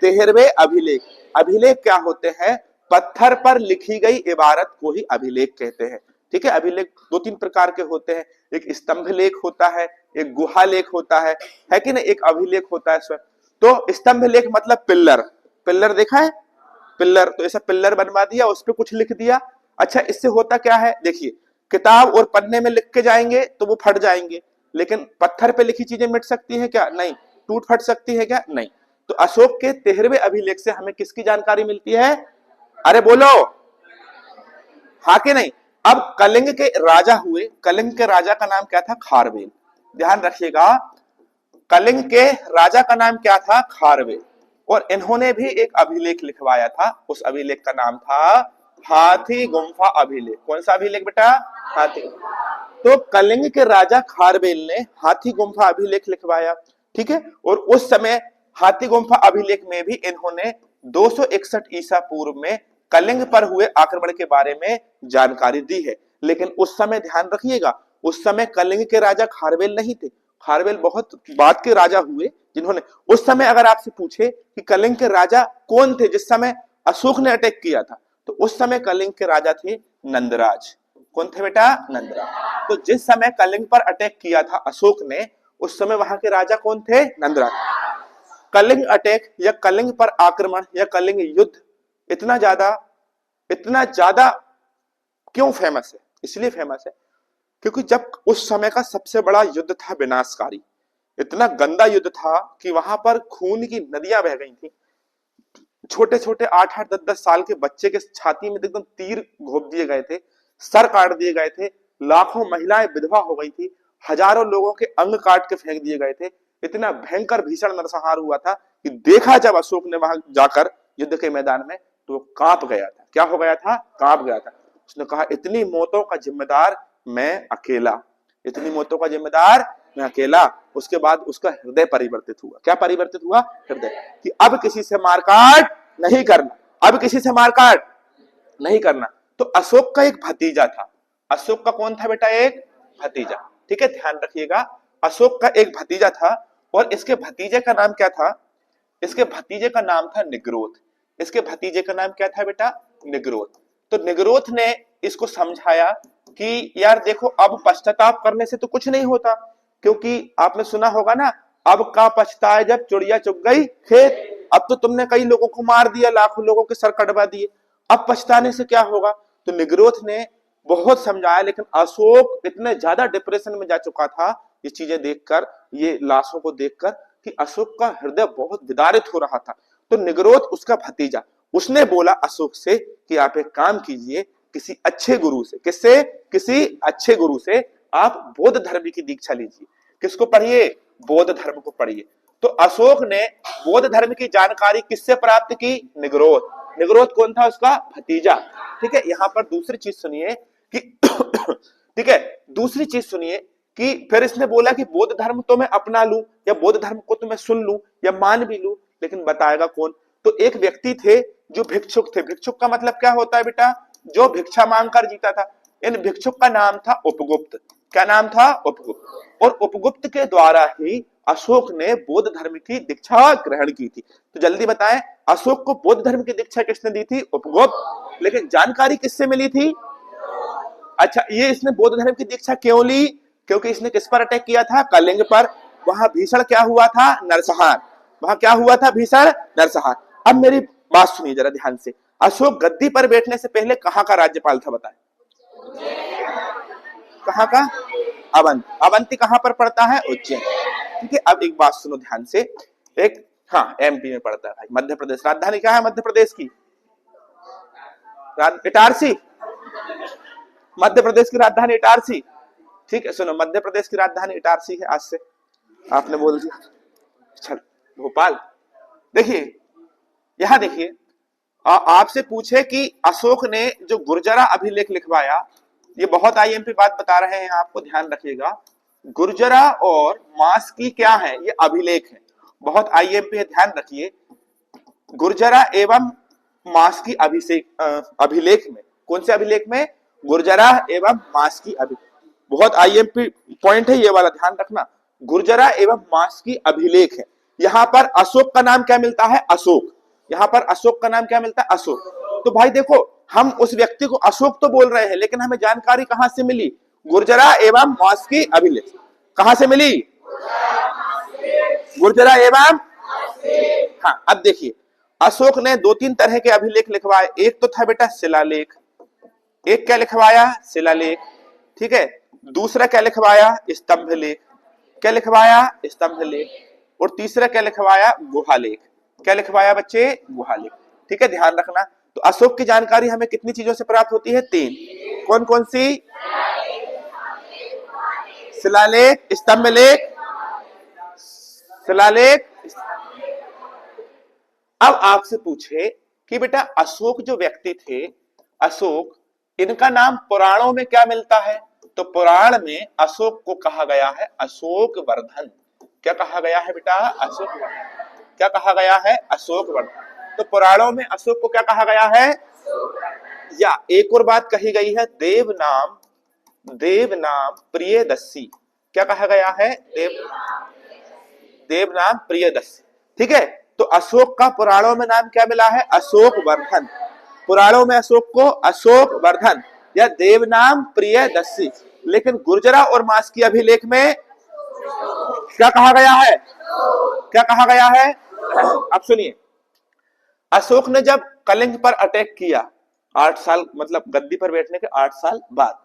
13वें अभिलेख। अभिलेख क्या होते हैं? पत्थर पर लिखी गई इबारत को ही अभिलेख कहते हैं। ठीक है, अभिलेख 2-3 प्रकार के होते हैं, एक स्तंभ लेख होता है, एक गुहा लेख होता है कि नहीं? एक अभिलेख होता है स्वयं। तो स्तंभ लेख मतलब पिल्लर, पिल्लर देखा है? पिल्लर, तो ऐसा पिल्लर बनवा दिया, उस पर कुछ लिख दिया। अच्छा, इससे होता क्या है? देखिए, किताब और पन्ने में लिख के जाएंगे तो वो फट जाएंगे, लेकिन पत्थर पे लिखी चीजें मिट सकती है क्या? नहीं। टूट फट सकती है क्या? नहीं। तो अशोक के 13वें अभिलेख से हमें किसकी जानकारी मिलती है? अरे बोलो, हाँ कि नहीं? अब कलिंग के राजा हुए, कलिंग के राजा का नाम क्या था? खारवेल। ध्यान रखिएगा, कलिंग के राजा का नाम क्या था? खारवेल। और इन्होंने भी एक अभिलेख लिखवाया था, उस अभिलेख का नाम था हाथी गुम्फा अभिलेख। कौन सा अभिलेख बेटा? हाथी। तो कलिंग के राजा खारवेल ने हाथी गुम्फा अभिलेख लिखवाया। ठीक है, और उस समय हाथी गुम्फा अभिलेख में भी इन्होंने 261 ईसा पूर्व में कलिंग पर हुए आक्रमण के बारे में जानकारी दी है। लेकिन उस समय ध्यान रखिएगा, उस समय कलिंग के राजा खारवेल नहीं थे। खारवेल बहुत बाद के राजा हुए जिन्होंने, उस समय अगर आपसे पूछे कि कलिंग के राजा कौन थे जिस समय अशोक ने अटैक किया था, तो उस समय कलिंग के राजा थे नंदराज। कौन थे बेटा? नंदराज। तो जिस समय कलिंग पर अटैक किया था अशोक ने, उस समय वहां के राजा कौन थे? नंदराज। कलिंग अटैक या कलिंग पर आक्रमण या कलिंग युद्ध इतना ज्यादा क्यों फेमस है? इसलिए फेमस है क्योंकि जब उस समय का सबसे बड़ा युद्ध था, विनाशकारी, इतना गंदा युद्ध था कि वहां पर खून की नदियां बह गई थी। छोटे छोटे 8-8, 10-10 साल के बच्चे के छाती में एकदम तीर घोंप दिए गए थे, सर काट दिए गए थे, लाखों महिलाएं विधवा हो गई थी, हजारों लोगों के अंग काट के फेंक दिए गए थे। इतना भयंकर भीषण नरसंहार हुआ था कि देखा जब अशोक ने वहां जाकर युद्ध के मैदान में, तो वो कांप गया था। क्या हो गया था? कांप गया था। उसने कहा, इतनी मौतों का जिम्मेदार मैं अकेला, इतनी मौतों का जिम्मेदार मैं अकेला। उसके बाद उसका हृदय परिवर्तित हुआ। क्या परिवर्तित हुआ? हृदय। कि अब किसी से मारकाट नहीं करना, अब किसी से मारकाट नहीं करना। तो अशोक का एक भतीजा था। अशोक का कौन था बेटा? एक भतीजा। ठीक है, ध्यान रखिएगा, अशोक का एक भतीजा था और इसके भतीजे का नाम क्या था? इसके भतीजे का नाम था निग्रोध। इसके भतीजे का नाम क्या था बेटा? निग्रोध। तो निग्रोध ने इसको समझाया कि यार देखो, अब पश्चाताप करने से तो कुछ नहीं होता, क्योंकि आपने सुना होगा ना, अब का पछताए जब चिड़िया चुग गई खेत। अब तो तुमने कई लोगों को मार दिया, लाखों लोगों के सर कटवा दिए, अब पछताने से क्या होगा? तो निग्रोध ने बहुत समझाया, लेकिन अशोक इतने ज्यादा डिप्रेशन में जा चुका था ये चीजें देखकर, ये लाशों को देखकर, कि अशोक का हृदय बहुत विदारित हो रहा था। तो निग्रोध, उसका भतीजा, उसने बोला अशोक से कि आप एक काम कीजिए, किसी अच्छे गुरु से, किससे? किसी अच्छे गुरु से आप बौद्ध धर्म की दीक्षा लीजिए। किसको पढ़िए? बौद्ध धर्म को पढ़िए। तो अशोक ने बौद्ध धर्म की जानकारी किससे प्राप्त की? निग्रोध। निग्रोध कौन था? उसका भतीजा। ठीक है, यहां पर दूसरी चीज सुनिए कि ठीक है, दूसरी चीज सुनिए कि फिर इसने बोला कि बौद्ध धर्म तो मैं अपना लूं या बौद्ध धर्म को तो मैं सुन लूं या मान भी लूं, लेकिन बताएगा कौन? तो एक व्यक्ति थे जो भिक्षुक थे। भिक्षुक का मतलब क्या होता है बेटा? जो भिक्षा मांगकर जीता था। इन भिक्षुक का नाम था उपगुप्त। क्या नाम था? उपगुप्त। और उपगुप्त के द्वारा ही अशोक ने बौद्ध धर्म की दीक्षा ग्रहण की थी। तो जल्दी बताएं, अशोक को बौद्ध धर्म की दीक्षा किसने दी थी? उपगुप्त। लेकिन जानकारी किससे मिली थी? अच्छा, ये इसने बौद्ध धर्म की दीक्षा क्यों ली? क्योंकि इसने किस पर अटैक किया था? कलिंग पर। वहां भीषण क्या हुआ था? नरसंहार। वहां क्या हुआ था? भीषण नरसंहार। अब मेरी बात सुनिए जरा ध्यान से। अशोक गद्दी पर बैठने से पहले कहां का राज्यपाल था? बताएं। कहां का? अवंत। अवंती कहां पर पड़ता है? उज्जैन। ठीक है, अब एक बात सुनो ध्यान से। एक, हाँ, एमपी में पड़ता है भाई, मध्य प्रदेश। राजधानी क्या है मध्य प्रदेश की? इटारसी। मध्य प्रदेश की राजधानी इटारसी। ठीक है, सुनो, मध्य प्रदेश की राजधानी इटारसी है। आज से आपने बोल दिया। चल, भोपाल। देखिए, यहां देखिए, आपसे पूछे कि अशोक ने जो गुर्जरा अभिलेख लिखवाया, ये बहुत आईएमपी बात बता रहे हैं आपको, ध्यान रखिएगा। गुर्जरा और मास की क्या है? ये अभिलेख है, बहुत आईएमपी है, ध्यान रखिए। गुर्जरा एवं मास की अभिलेख में, कौन से अभिलेख में? गुर्जरा एवं मास की अभिलेख। बहुत आईएमपी पॉइंट है ये वाला, ध्यान रखना। गुर्जरा एवं मास की अभिलेख है। यहां पर अशोक का नाम क्या मिलता है? अशोक। यहां पर अशोक का नाम क्या मिलता है? अशोक। तो भाई देखो, हम उस व्यक्ति को अशोक तो बोल रहे हैं, लेकिन हमें जानकारी कहां से मिली? गुर्जरा एवं मास की अभिलेख। कहां से मिली? गुर्जरा एवं। हाँ, अब देखिए, अशोक ने दो तीन तरह के अभिलेख लिखवाए। एक तो था बेटा शिलालेख। एक क्या लिखवाया? शिलालेख। ठीक है। दूसरा क्या लिखवाया? स्तंभ लेख। क्या लिखवाया? स्तंभ लेख। और तीसरा क्या लिखवाया? गुहालेख। क्या लिखवाया बच्चे? गुहालेख। ठीक है, ध्यान रखना। तो अशोक की जानकारी हमें कितनी चीजों से प्राप्त होती है? तीन। कौन कौन सी? शिलालेख, स्तंभ लेख, शिलालेख। अब आपसे पूछे कि बेटा अशोक जो व्यक्ति थे, अशोक, इनका नाम पुराणों में क्या मिलता है? तो पुराण में अशोक को कहा गया है अशोक वर्धन। क्या कहा गया है बेटा? अशोक वर्धन। क्या कहा गया है? अशोक वर्धन। तो पुराणों में अशोक को क्या कहा गया है? या एक और बात कही गई है, देव नाम प्रियदर्शी। क्या कहा गया है? देव नाम प्रियदर्शी। ठीक है, तो अशोक का पुराणों में नाम क्या मिला है? अशोक वर्धन। पुराणों में अशोक को अशोक वर्धन या देव नाम प्रियदर्शी। लेकिन गुर्जरा और मास की अभिलेख में क्या कहा गया है? क्या कहा गया है? अब सुनिए, अशोक ने जब कलिंग पर अटैक किया 8 साल, मतलब गद्दी पर बैठने के 8 साल बाद,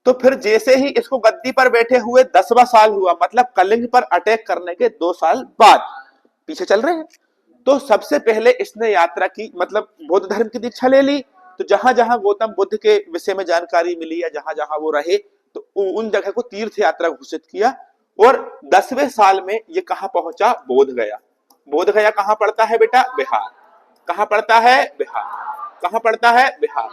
तो फिर जैसे ही इसको गद्दी पर बैठे हुए 10वां साल हुआ, मतलब कलिंग पर अटैक करने के 2 साल बाद, पीछे चल रहे हैं, तो सबसे पहले इसने यात्रा की, मतलब बौद्ध धर्म की दीक्षा ले ली। तो जहां जहां गौतम बुद्ध के विषय में जानकारी मिली या जहां जहां वो रहे, तो उन जगह को तीर्थ यात्रा घोषित किया। और 10वें साल में ये कहां पहुंचा? बोध गया। बोध गया कहां पड़ता है बेटा? बिहार। कहां पड़ता है? बिहार। कहां पड़ता है? बिहार।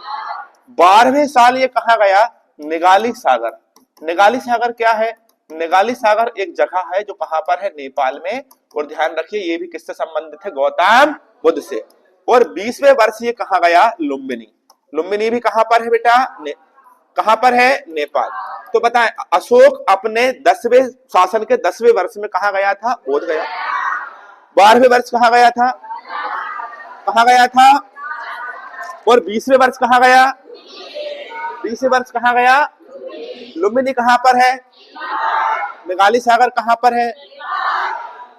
12वें साल ये कहां गया? निगाली सागर। निगाली सागर क्या है? निगाली सागर एक जगह है जो कहां पर है? नेपाल में। और ध्यान रखिए, ये भी किससे संबंधित है? गौतम बुद्ध से। और 20वें वर्ष ये कहां गया? लुम्बिनी। लुम्बिनी भी कहां पर है बेटा? कहां पर है? नेपाल। तो बताएं, अशोक अपने 10वें शासन के 10वें वर्ष में कहां गया था? बोध गया। 12वें वर्ष कहां गया था? कहां गया था? और 20वें वर्ष कहां गया? 20वें वर्ष कहां गया? लुम्बिनी कहां पर है? निगाली सागर कहां पर है?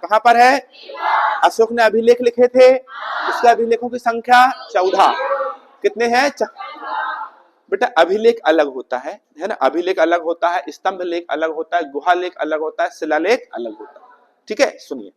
कहां पर है? अशोक ने अभिलेख लिखे थे, उसके अभिलेखों की संख्या 14। कितने हैं? बेटा अभिलेख अलग होता है ना? अभिलेख अलग होता है, स्तंभ लेख अलग होता है, गुहा लेख अलग होता है, शिलालेख अलग होता है। ठीक है, सुनिए,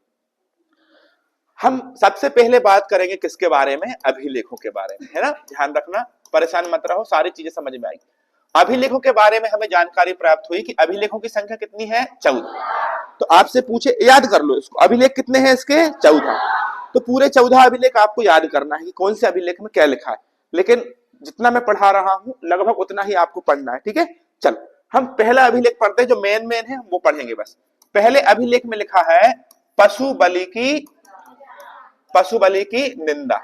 हम सबसे पहले बात करेंगे किसके बारे में? अभिलेखों के बारे में, है ना? ध्यान रखना, परेशान मत रहो, सारी चीजें समझ में आएगी। अभिलेखों के बारे में हमें जानकारी प्राप्त हुई कि अभिलेखों की संख्या कितनी है? 14। तो आपसे पूछे, याद कर लो इसको, अभिलेख कितने हैं इसके? 14। तो पूरे 14 अभिलेख आपको याद करना है कि कौन से अभिलेख में क्या लिखा है। लेकिन जितना मैं पढ़ा रहा हूं लगभग उतना ही आपको पढ़ना है। ठीक है, चलो हम पहला अभिलेख पढ़ते हैं, जो मेन है वो पढ़ेंगे बस। पहले अभिलेख में लिखा है पशु बलि की निंदा।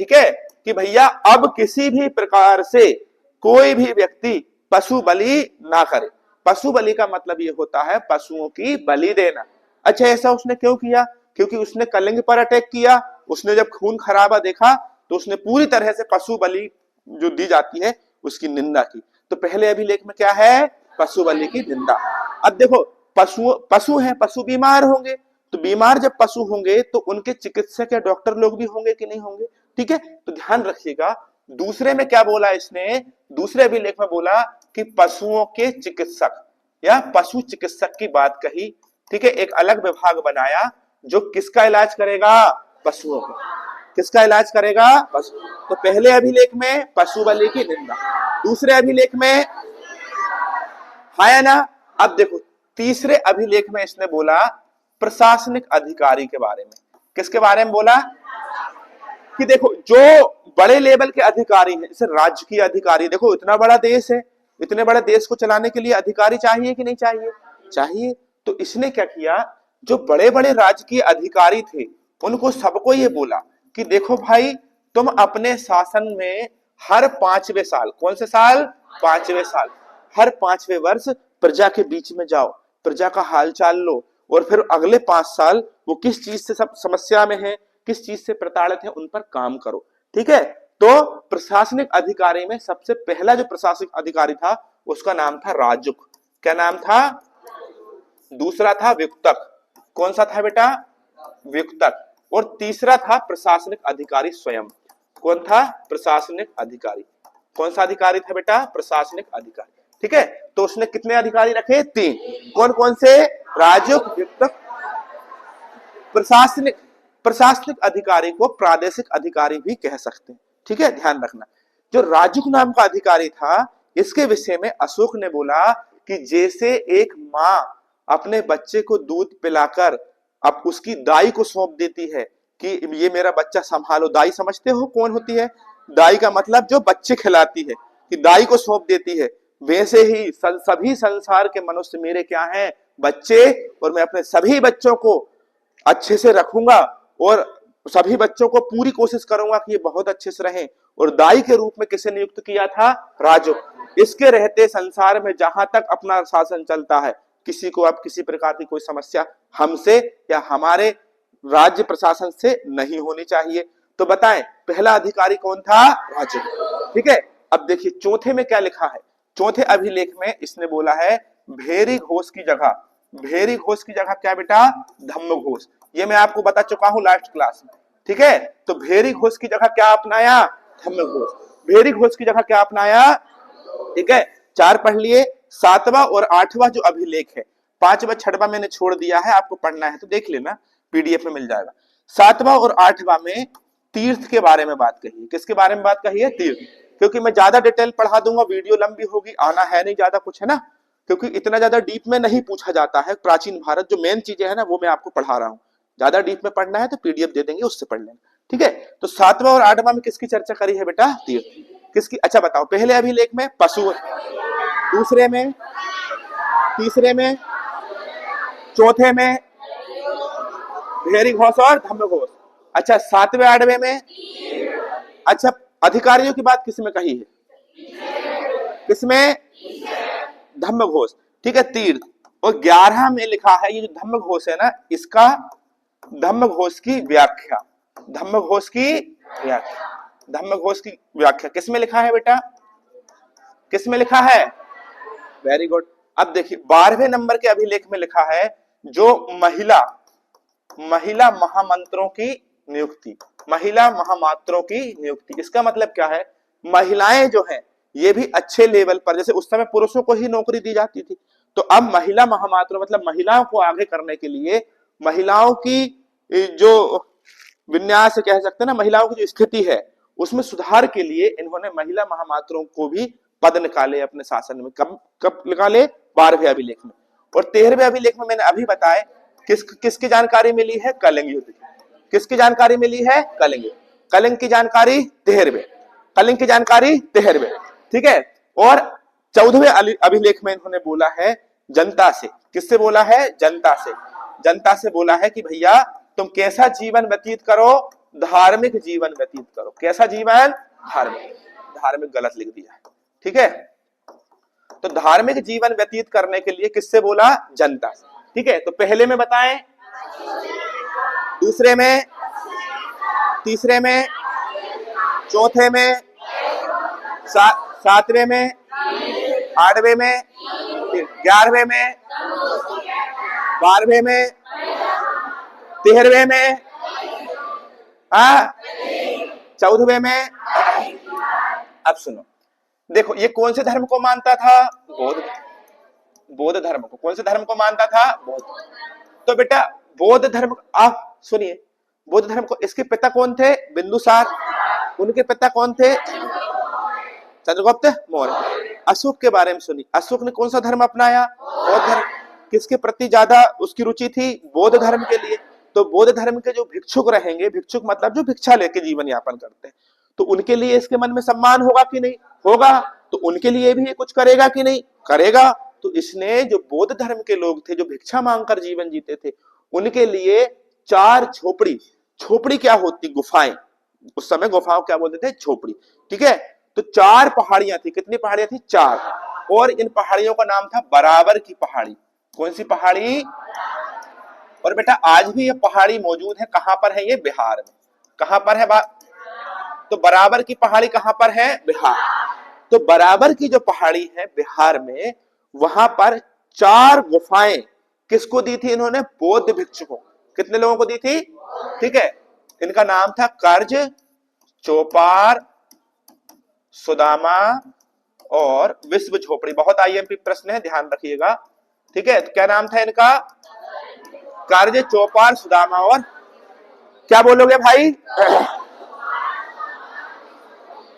ठीक है, कि भैया अब किसी भी प्रकार से कोई भी व्यक्ति पशु बलि ना करे। पशु बलि का मतलब ये होता है पशुओं की बलि देना। अच्छा, ऐसा उसने क्यों किया? क्योंकि उसने कलिंग पर अटैक किया, उसने जब खून खराबा देखा तो उसने पूरी तरह से पशु बलि जो दी जाती है उसकी निंदा की। तो पहले अभिलेख में क्या है? पशु बलि की निंदा। अब देखो, पशु हैं, पशु बीमार होंगे, तो बीमार जब पशु होंगे तो उनके चिकित्सक या डॉक्टर लोग भी होंगे कि नहीं होंगे? ठीक है, तो ध्यान रखिएगा। दूसरे में क्या बोला इसने? दूसरे अभिलेख में बोला कि पशुओं के चिकित्सक या पशु चिकित्सक की बात कही। ठीक है, एक अलग विभाग बनाया जो किसका इलाज करेगा? पशुओं का। किसका इलाज करेगा? पशु। तो पहले अभिलेख में पशु बलि की निंदा, दूसरे अभिलेख में है ना। अब देखो, तीसरे अभिलेख में इसने बोला प्रशासनिक अधिकारी के बारे में। किसके बारे में बोला? कि देखो, जो बड़े लेवल के अधिकारी हैं, जैसे राजकीय अधिकारी, देखो इतना बड़ा देश है, इतने बड़े देश को चलाने के लिए अधिकारी चाहिए कि नहीं चाहिए? चाहिए। तो इसने क्या किया, जो बड़े बड़े राजकीय अधिकारी थे उनको सबको ये बोला कि देखो भाई, तुम अपने शासन में हर 5वें साल, कौन से साल? 5वें साल, हर 5वें वर्ष प्रजा के बीच में जाओ, प्रजा का हालचाल लो, और फिर अगले 5 साल वो किस चीज से सब समस्या में है, किस चीज से प्रताड़ित है, उन पर काम करो। ठीक है, तो प्रशासनिक अधिकारी में सबसे पहला जो प्रशासनिक अधिकारी था उसका नाम था राजुक। क्या नाम था? दूसरा था व्युक्तक। कौन सा था बेटा? व्युक्तक। और तीसरा था प्रशासनिक अधिकारी स्वयं। कौन था? प्रशासनिक अधिकारी। कौन सा अधिकारी था बेटा? प्रशासनिक अधिकारी। ठीक है, तो उसने कितने अधिकारी रखे? 3। कौन कौन से? राजुक, व्युक्तक, प्रशासनिक अधिकारी को प्रादेशिक अधिकारी भी कह सकते हैं। ठीक है, ध्यान रखना। जो राजुक नाम का अधिकारी था, इसके विषय में अशोक ने बोला कि जैसे एक माँ अपने बच्चे को दूध पिलाकर अब उसकी दाई को सौंप देती है कि ये मेरा बच्चा संभालो। दाई समझते हो कौन होती है? दाई का मतलब जो बच्चे खिलाती है, कि दाई को सौंप देती है। वैसे ही सभी संसार के मनुष्य मेरे क्या हैं? बच्चे। और मैं अपने सभी बच्चों को अच्छे से रखूंगा और सभी बच्चों को पूरी कोशिश करूंगा कि ये बहुत अच्छे से रहें। और दाई के रूप में किसे नियुक्त किया था? राजुक। इसके रहते संसार में जहां तक अपना शासन चलता है, किसी को अब किसी प्रकार की कोई समस्या हमसे या हमारे राज्य प्रशासन से नहीं होनी चाहिए। तो बताएं, पहला अधिकारी कौन था? राजुक। ठीक है, अब देखिए चौथे में क्या लिखा है। चौथे अभिलेख में इसने बोला है भेरी घोष की जगह। भेरी घोष की जगह क्या बेटा? धम्म घोष। ये मैं आपको बता चुका हूं लास्ट क्लास में। ठीक है, तो भेरी घोष की जगह क्या अपनाया? धम्म घोष। भेरी घोष की जगह क्या अपनाया? ठीक है, 4 पढ़ लिए। 7वां और 8वां जो अभिलेख है, 5वां 6वां मैंने छोड़ दिया है, आपको पढ़ना है तो देख लेना, पीडीएफ में मिल जाएगा। 7वां और 8वां में तीर्थ के बारे में बात कही है। किसके बारे में बात कही है? तीर्थ। क्योंकि मैं ज्यादा डिटेल पढ़ा दूंगा, वीडियो लंबी होगी, आना है नहीं ज्यादा कुछ, है ना, क्योंकि इतना ज्यादा डीप में नहीं पूछा जाता है। प्राचीन भारत जो मेन चीजें है ना वो मैं आपको पढ़ा रहा हूँ। ज्यादा डीप में पढ़ना है तो पीडीएफ दे देंगे, उससे पढ़ लेना। ठीक है, तो 7वां और 8वां में किसकी चर्चा करी है बेटा? तीर्थ। किसकी? अच्छा बताओ, पहले अभिलेख में पशु, दूसरे में, तीसरे में, चौथे में भेरी घोष और धम्म घोष। अच्छा, 7वें 8वें में? अच्छा, अधिकारियों की बात किसमें कही है? किसमें? धम्म घोष। ठीक है, तीर्थ। और 11 में लिखा है, ये जो धम्म घोष है ना, इसका धम्म घोष की व्याख्या। धम्म घोष की व्याख्या, धम्म घोष की व्याख्या किसमें लिखा है बेटा? किसमें लिखा है? Very good. अब देखिए 12वें नंबर के अभिलेख में लिखा है जो महिला महामंत्रों की नियुक्ति। महिला महामात्रों की नियुक्ति, इसका मतलब क्या है? महिलाएं जो हैं ये भी अच्छे लेवल पर, जैसे उस समय पुरुषों को ही नौकरी दी जाती थी, तो अब महिला महामात्र मतलब महिलाओं को आगे करने के लिए, महिलाओं की जो विन्यास कह सकते हैं ना, महिलाओं की जो स्थिति है उसमें सुधार के लिए इन्होंने महिला महामात्रों को भी पद निकाले अपने शासन में। कब निकाले? 12वें अभिलेख में। और 13वें अभिलेख में मैंने अभी बताया किसकी जानकारी मिली है? कलिंग युद्ध की। किसकी जानकारी मिली है? कलिंग। कलिंग की जानकारी 13वें। कलिंग की जानकारी 13वें। ठीक है, और 14वें अभिलेख में इन्होंने बोला है जनता से। किससे बोला है? जनता से। जनता से बोला है कि भैया तुम कैसा जीवन व्यतीत करो? धार्मिक जीवन व्यतीत करो। कैसा जीवन? धार्मिक। धार्मिक गलत लिख दिया है, ठीक है। तो धार्मिक जीवन व्यतीत करने के लिए किससे बोला? जनता से, ठीक है। तो पहले में बताएं, दूसरे में, तीसरे में, चौथे में, सातवें में, आठवें में, 11वें में, 12वें में, 13वें में, 14वें में। अब सुनो, देखो ये कौन से धर्म को मानता था? बौद्ध। बौद्ध धर्म को। कौन से धर्म को मानता था? बौद्ध। तो बेटा बौद्ध धर्म, आप सुनिए, बौद्ध धर्म को, इसके पिता कौन थे? बिंदुसार। उनके पिता कौन थे? चंद्रगुप्त मौर्य। अशोक के बारे में सुनिए, अशोक ने कौन सा धर्म अपनाया? बौद्ध धर्म। किसके प्रति ज्यादा उसकी रुचि थी? बौद्ध धर्म के लिए। तो बौद्ध धर्म के जो भिक्षुक रहेंगे, भिक्षुक मतलब जो भिक्षा लेके जीवन यापन करते हैं, तो उनके लिए इसके मन में सम्मान होगा कि नहीं? होगा। तो उनके लिए भी ये कुछ करेगा कि नहीं? करेगा। तो इसने जो बौद्ध धर्म के लोग थे, जो भिक्षा मांगकर जीवन जीते थे, उनके लिए 4 झोपड़ी। झोपड़ी क्या होती? गुफाएं। उस समय गुफाओं क्या बोलते थे? झोपड़ी, ठीक है। तो 4 पहाड़ियां थी। कितनी पहाड़ियां थी? 4। और इन पहाड़ियों का नाम था बराबर की पहाड़ी। कौन सी पहाड़ी? और बेटा आज भी ये पहाड़ी मौजूद है। कहां पर है ये? बिहार में। कहां पर है? तो बराबर की पहाड़ी कहां पर है? बिहार। तो बराबर की जो पहाड़ी है बिहार में, वहां पर 4 गुफाएं किसको दी थी इन्होंने? बौद्ध भिक्षुकों। कितने लोगों को दी थी? ठीक है। इनका नाम था कर्ज, चौपार, सुदामा और विश्व झोपड़ी। बहुत आईएमपी प्रश्न है, ध्यान रखिएगा, ठीक है। तो क्या नाम था इनका? कर्ज, चौपार, सुदामा और क्या बोलोगे भाई?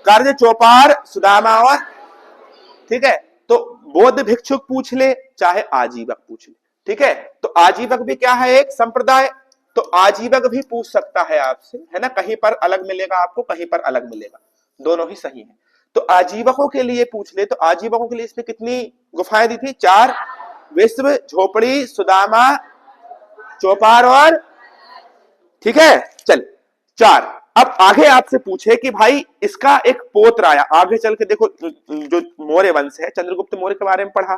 कर्ज, चौपार, सुदामा और, ठीक है। तो बौद्ध भिक्षुक पूछ ले, चाहे आजीवक पूछ ले, ठीक है। तो आजीवक भी क्या है? एक संप्रदाय। तो आजीवक भी पूछ सकता है आपसे, है ना। कहीं पर अलग मिलेगा आपको, कहीं पर अलग मिलेगा, दोनों ही सही है। तो आजीवकों के लिए पूछ ले, तो आजीवकों के लिए इसने कितनी गुफाएं दी थी? 4। विश्व, झोपड़ी, सुदामा, चौपार और, ठीक है। चल 4। अब आगे आपसे पूछे कि भाई इसका एक पोत्र आया। आगे चल के देखो, जो मौर्य वंश है, चंद्रगुप्त मौर्य के बारे में पढ़ा,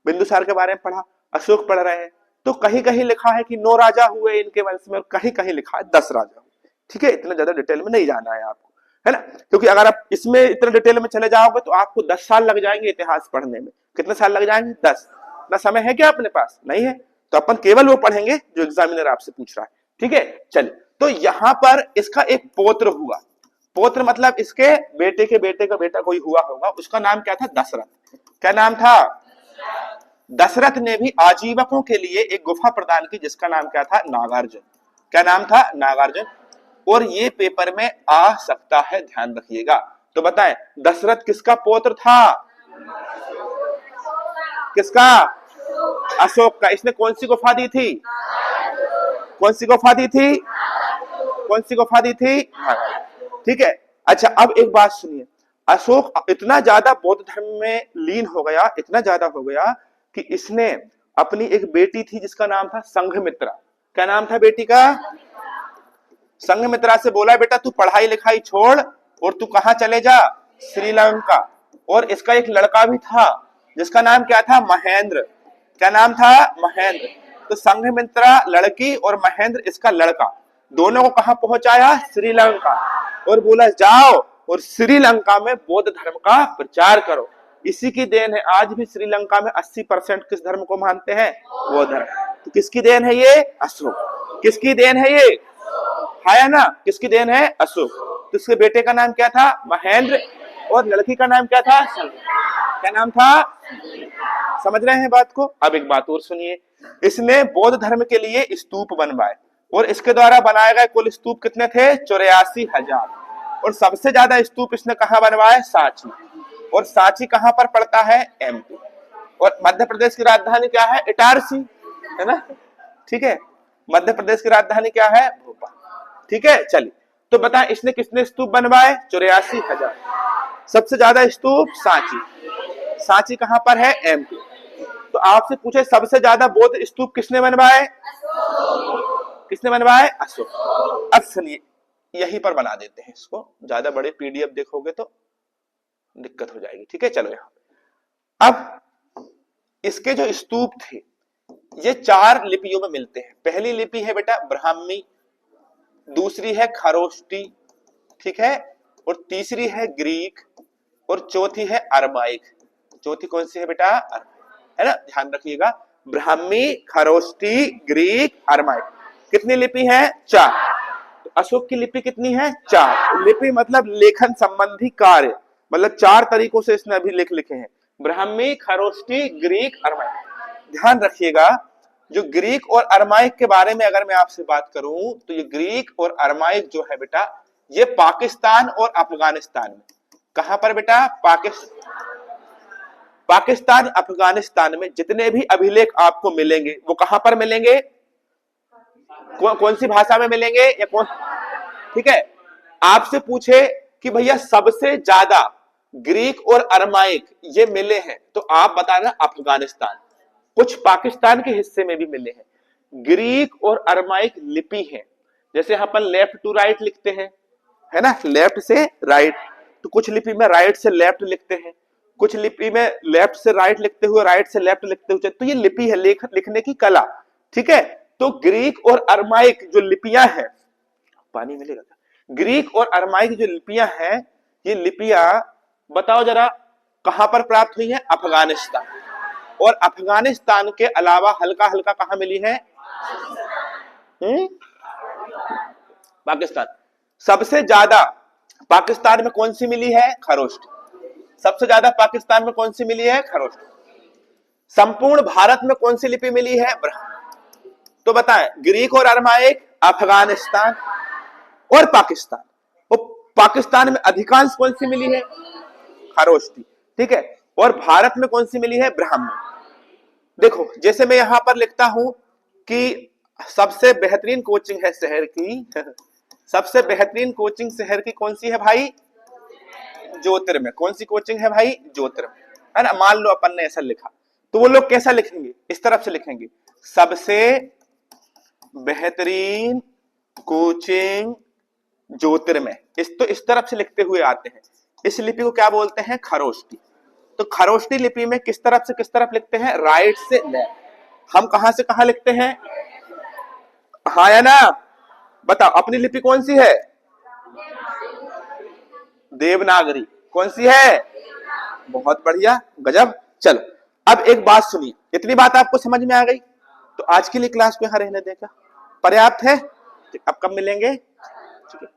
बिंदुसार के बारे में पढ़ा, अशोक पढ़ रहे हैं। तो कहीं कहीं लिखा है कि 9 राजा हुए इनके वंश में, और कहीं कहीं लिखा है 10 राजा हुए, ठीक है। इतना ज्यादा डिटेल में नहीं जाना है आपको, है ना। क्योंकि अगर आप इसमें इतना डिटेल में चले जाओगे तो आपको 10 साल लग जाएंगे इतिहास पढ़ने में। कितने साल लग जाएंगे? 10। ना समय है क्या अपने पास? नहीं है। तो अपन केवल वो पढ़ेंगे जो एग्जामिनर आपसे पूछ रहा है, ठीक है। चलिए, तो यहां पर इसका एक पौत्र हुआ। पौत्र मतलब इसके बेटे के बेटे का बेटा कोई हुआ होगा, उसका नाम क्या था? दशरथ। क्या नाम था? दशरथ ने भी आजीवकों के लिए एक गुफा प्रदान की, जिसका नाम क्या था? नागार्जुन। क्या नाम था? नागार्जुन। और ये पेपर में आ सकता है, ध्यान रखिएगा। तो बताएं, दशरथ किसका पौत्र था? किसका? अशोक का। इसने कौन सी गुफा दी थी? कौन सी गुफा दी थी? कौन सी गुफा दी थी? ठीक है। अच्छा, अब एक बात सुनिए, अशोक इतना ज्यादा बौद्ध धर्म में लीन हो गया, इतना ज्यादा हो गया कि इसने अपनी एक बेटी थी जिसका नाम था संघमित्रा। क्या नाम था बेटी का? संघमित्रा से बोला, बेटा तू पढ़ाई लिखाई छोड़ और तू कहां चले जा? श्रीलंका। और इसका एक लड़का भी था जिसका नाम क्या था? महेंद्र। क्या नाम था? महेंद्र। तो संघमित्रा लड़की और महेंद्र इसका लड़का, दोनों को कहां पहुंचाया? श्रीलंका। और बोला जाओ और श्रीलंका में बौद्ध धर्म का प्रचार करो। इसी की देन है, आज भी श्रीलंका में 80% किस धर्म को मानते हैं? बौद्ध धर्म। तो किसकी देन है ये? अशोक। किसकी देन है ये? है ना, किसकी देन है? अशोक। तो इसके बेटे का नाम क्या था? महेंद्र। और लड़की का नाम क्या था? क्या नाम था? समझ रहे हैं बात को? अब एक बात और सुनिए, इसने बौद्ध धर्म के लिए स्तूप बनवाए, और इसके द्वारा बनाए गए कुल स्तूप कितने थे? 84,000। और सबसे ज्यादा स्तूप इसने कहां बनवाए? सांची। और सांची कहां पर पड़ता है? एमपी। और मध्य प्रदेश की राजधानी क्या है? इटारसी, है ना, ठीक है। मध्य प्रदेश की राजधानी क्या है? भोपाल, ठीक है। चलिए, तो बताएं इसने कितने स्तूप बनवाए? 84,000। सबसे ज्यादा स्तूप सांची। सांची कहां पर है? एमपी। तो आपसे पूछे सबसे ज्यादा बौद्ध स्तूप किसने बनवाए? किसने बनवाए? अशोक। अब सुनिए, यहीं पर बना देते हैं इसको, ज्यादा बड़े पीडीएफ देखोगे तो दिक्कत हो जाएगी। ठीक है, चलो यहां अब इसके जो स्तूप थे ये 4 लिपियों में मिलते हैं। पहली लिपि है बेटा ब्राह्मी, दूसरी है खरोष्टी, ठीक है, और तीसरी है ग्रीक, और चौथी है अरमाइक। चौथी कौन सी है बेटा? है ना, ध्यान रखिएगा, ब्राह्मी, खरोष्टी, ग्रीक, अरमाइक। कितनी लिपि है? 4। तो अशोक की लिपि कितनी है? 4। लिपि मतलब लेखन संबंधी कार्य, मतलब 4 तरीकों से इसने अभिलेख लिखे हैं, ब्राह्मी, खरोष्टी, ग्रीक, अरमाइक। ध्यान रखिएगा, जो ग्रीक और अरमाइक के बारे में अगर मैं आपसे बात करूं तो ये ग्रीक और अरमाइक जो है बेटा ये पाकिस्तान और अफगानिस्तान में, कहां पर बेटा? पाकिस्तान अफगानिस्तान में जितने भी अभिलेख आपको मिलेंगे वो कहां पर मिलेंगे? कौन सी भाषा में मिलेंगे या कौन? ठीक है, आपसे पूछे कि भैया सबसे ज्यादा ग्रीक और अरमाइक ये मिले हैं तो आप बताना अफगानिस्तान। कुछ पाकिस्तान के हिस्से में भी मिले हैं। ग्रीक और अरमाइक लिपि है, जैसे यहां पर लेफ्ट टू राइट लिखते हैं, है ना, लेफ्ट से राइट, तो कुछ लिपि में राइट से लेफ्ट लिखते हैं, कुछ लिपि में लेफ्ट से राइट लिखते हुए, राइट से लेफ्ट लिखते हुए। तो ये लिपि है, लिखने की कला। ठीक है, तो ग्रीक और अरमाइक जो लिपियां हैं, पानी मिलेगा क्या? ग्रीक और अरमाइक जो लिपियां हैं, ये लिपियां बताओ जरा कहां पर प्राप्त हुई है? अफगानिस्तान। और अफगानिस्तान के अलावा हल्का हल्का कहां मिली है? पाकिस्तान। सबसे ज्यादा पाकिस्तान में कौन सी मिली है? खरोष्टी। सबसे ज्यादा पाकिस्तान में कौन सी मिली है? खरोष्टी। संपूर्ण भारत में कौन सी लिपि मिली है? ब्राह्मी। तो बताएं, ग्रीक और अरमाइक, अफगानिस्तान और पाकिस्तान। और पाकिस्तान में अधिकांश कौन सी मिली है? खरोष्टी। ठीक है, और भारत में कौन सी मिली है? ब्राह्मी। देखो, जैसे मैं यहां पर लिखता हूं कि सबसे बेहतरीन कोचिंग है शहर की सबसे बेहतरीन कोचिंग शहर की कौन सी है भाई? ज्योतिर्मय। कौन सी कोचिंग है भाई? ज्योतिर्मय, है ना। मान लो अपन ने ऐसा लिखा तो वो लोग कैसा लिखेंगे? इस तरफ से लिखेंगे, सबसे बेहतरीन कोचिंग ज्योतिर्मय। इस तरफ से लिखते हुए आते हैं। इस लिपि को क्या बोलते हैं? खरोष्टी। तो खरोष्टी लिपि में किस तरफ से किस तरफ लिखते हैं? राइट से लेफ्ट। हम कहां से कहां लिखते हैं? हाँ या ना? बताओ, अपनी लिपि कौन सी है? देवनागरी। कौन सी है? बहुत बढ़िया, गजब। चलो अब एक बात सुनिए, इतनी बात आपको समझ में आ गई तो आज के लिए क्लास को यहां रहने देगा, पर्याप्त है। अब कब मिलेंगे? ठीक है।